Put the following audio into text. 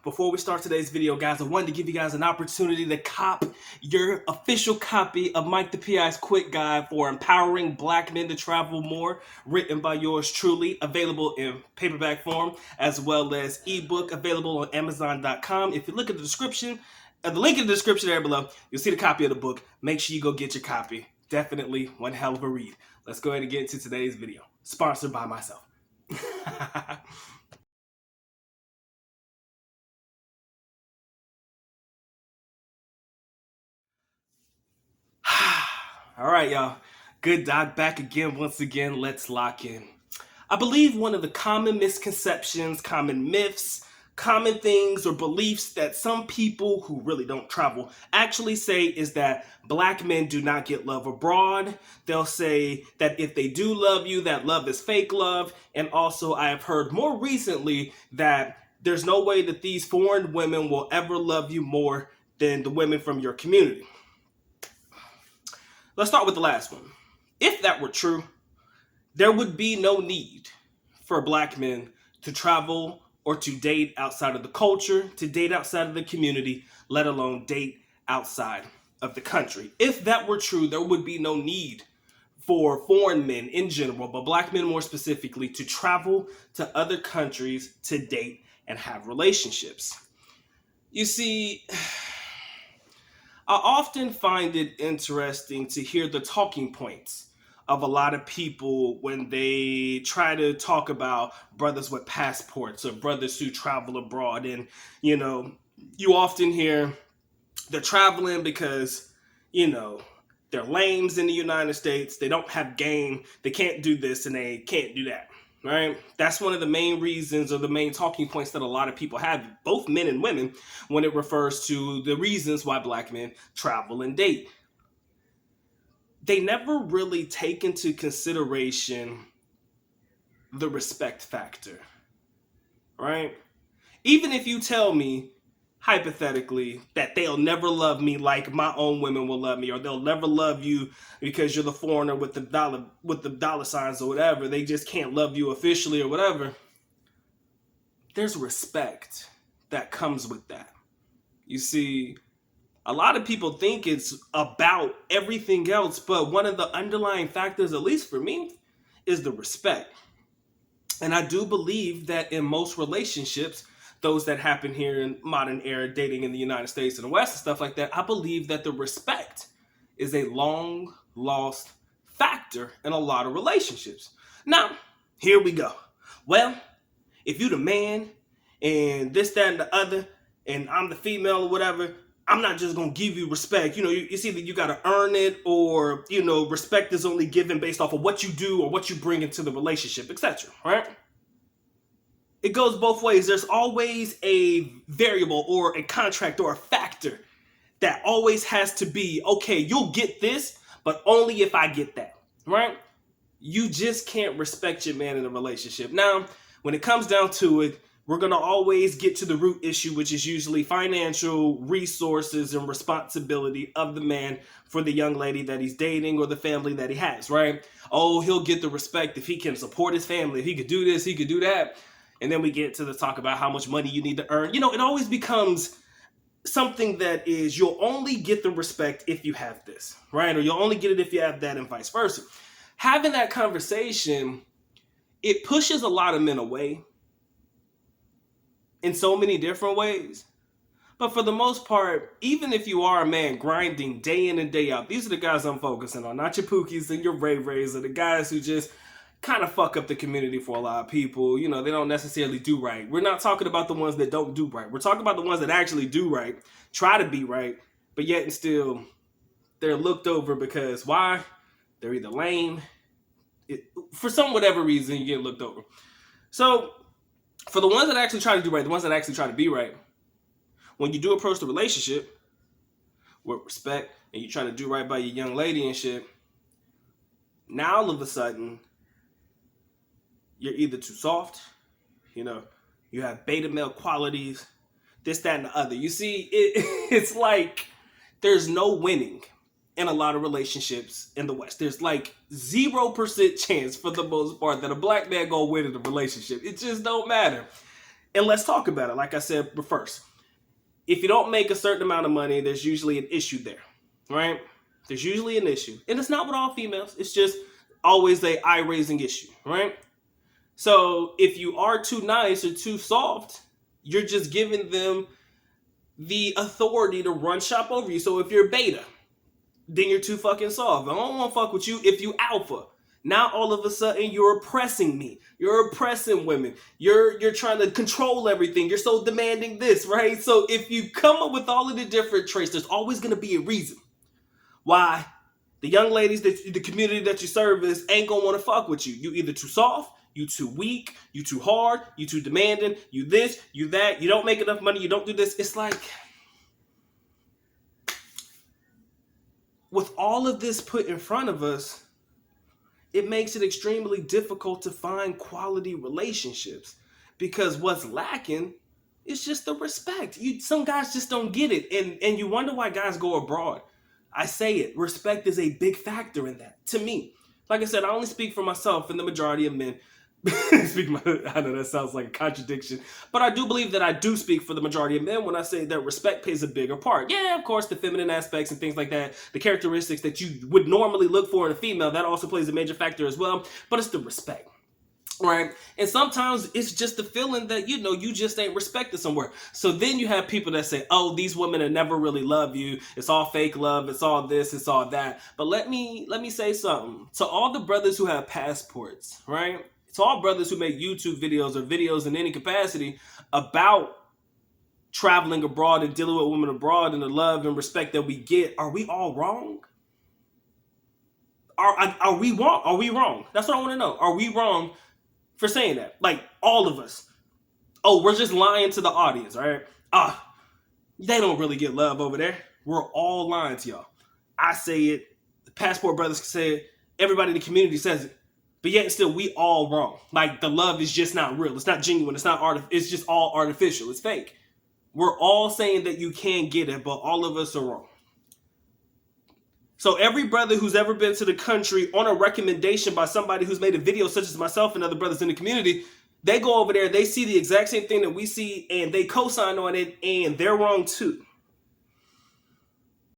before we start today's video, guys, I wanted to give you guys an opportunity to cop your official copy of Mike the PI's Quick Guide for Empowering Black Men to Travel More, written by yours truly, available in paperback form, as well as ebook, available on Amazon.com. If you look at the description, the link in the description there below, you'll see the copy of the book. Make sure you go get your copy. Definitely one hell of a read. Let's go ahead and get into today's video. Sponsored by myself. All right, y'all. Good Doc back again. Once again, let's lock in. I believe one of the common misconceptions, common myths, common things or beliefs that some people who really don't travel actually say is that black men do not get love abroad. They'll say that if they do love you, that love is fake love. And also I have heard more recently that there's no way that these foreign women will ever love you more than the women from your community. Let's start with the last one. If that were true, there would be no need for black men to travel or to date outside of the culture, to date outside of the community, let alone date outside of the country. If that were true, there would be no need for foreign men in general, but black men more specifically, to travel to other countries to date and have relationships. You see, I often find it interesting to hear the talking points of a lot of people when they try to talk about brothers with passports or brothers who travel abroad. And, you often hear they're traveling because, they're lames in the United States. They don't have game. They can't do this and they can't do that. Right? That's one of the main reasons or the main talking points that a lot of people have, both men and women, when it refers to the reasons why black men travel and date. They never really take into consideration the respect factor, right? Even if you tell me, hypothetically, that they'll never love me like my own women will love me, or they'll never love you because you're the foreigner with the dollar signs or whatever, they just can't love you officially or whatever, there's respect that comes with that. You see, a lot of people think it's about everything else, but one of the underlying factors, at least for me, is the respect. And I do believe that in most relationships, those that happen here in modern era, dating in the United States and the West and stuff like that, I believe that the respect is a long lost factor in a lot of relationships. Now, here we go. Well, if you the man and this, that, and the other, and I'm the female or whatever, I'm not just going to give you respect. You see that you got to earn it, or, respect is only given based off of what you do or what you bring into the relationship, etc. Right? It goes both ways. There's always a variable or a contract or a factor that always has to be, okay, you'll get this, but only if I get that, right? You just can't respect your man in a relationship. Now, when it comes down to it, we're going to always get to the root issue, which is usually financial resources and responsibility of the man for the young lady that he's dating or the family that he has, right? Oh, he'll get the respect if he can support his family, if he could do this, he could do that. And then we get to the talk about how much money you need to earn. It always becomes something that is, you'll only get the respect if you have this, right? Or you'll only get it if you have that, and vice versa. Having that conversation, it pushes a lot of men away in so many different ways. But for the most part, even if you are a man grinding day in and day out, these are the guys I'm focusing on, not your Pookies and your Ray Rays, or the guys who just kind of fuck up the community for a lot of people. They don't necessarily do right. We're not talking about the ones that don't do right. We're talking about the ones that actually do right, try to be right, but yet and still they're looked over because why? They're either lame. For some whatever reason, you get looked over. So for the ones that actually try to do right, the ones that actually try to be right, when you do approach the relationship with respect and you try to do right by your young lady and shit, now all of a sudden, you're either too soft, you have beta male qualities, this, that, and the other. You see, it's like there's no winning in a lot of relationships in the West. There's like 0% chance for the most part that a black man gonna win in a relationship. It just don't matter. And let's talk about it. Like I said, but first, if you don't make a certain amount of money, there's usually an issue there, right? There's usually an issue. And it's not with all females. It's just always a eye-raising issue, right? So if you are too nice or too soft, you're just giving them the authority to run shop over you. So if you're beta, then you're too fucking soft. I don't want to fuck with you if you alpha. Now all of a sudden you're oppressing me. You're oppressing women. You're trying to control everything. You're so demanding this, right? So if you come up with all of the different traits, there's always going to be a reason why the young ladies, the community that you service ain't going to want to fuck with you. You either too soft, you too weak, you too hard, you too demanding, you this, you that, you don't make enough money, you don't do this. It's like, with all of this put in front of us, it makes it extremely difficult to find quality relationships, because what's lacking is just the respect. Some guys just don't get it, and you wonder why guys go abroad. I say it, respect is a big factor in that, to me. Like I said, I only speak for myself and the majority of men. I know that sounds like a contradiction, but I do believe that I do speak for the majority of men when I say that respect plays a bigger part. Yeah, of course, the feminine aspects and things like that, the characteristics that you would normally look for in a female, that also plays a major factor as well, but it's the respect. Right? And sometimes it's just the feeling that, you just ain't respected somewhere. So then you have people that say, oh, these women will never really love you. It's all fake love. It's all this. It's all that. But let me say something. To all the brothers who have passports, right? To all brothers who make YouTube videos or videos in any capacity about traveling abroad and dealing with women abroad and the love and respect that we get, are we all wrong? Are we wrong? Are we wrong? That's what I want to know. Are we wrong for saying that? Like, all of us. Oh, we're just lying to the audience, right? They don't really get love over there. We're all lying to y'all. I say it. The passport brothers say it. Everybody in the community says it. But yet still, we all wrong. Like, the love is just not real. It's not genuine. It's not it's just all artificial. It's fake. We're all saying that you can get it, but all of us are wrong. So every brother who's ever been to the country on a recommendation by somebody who's made a video, such as myself and other brothers in the community, they go over there, they see the exact same thing that we see, and they co-sign on it, and they're wrong too.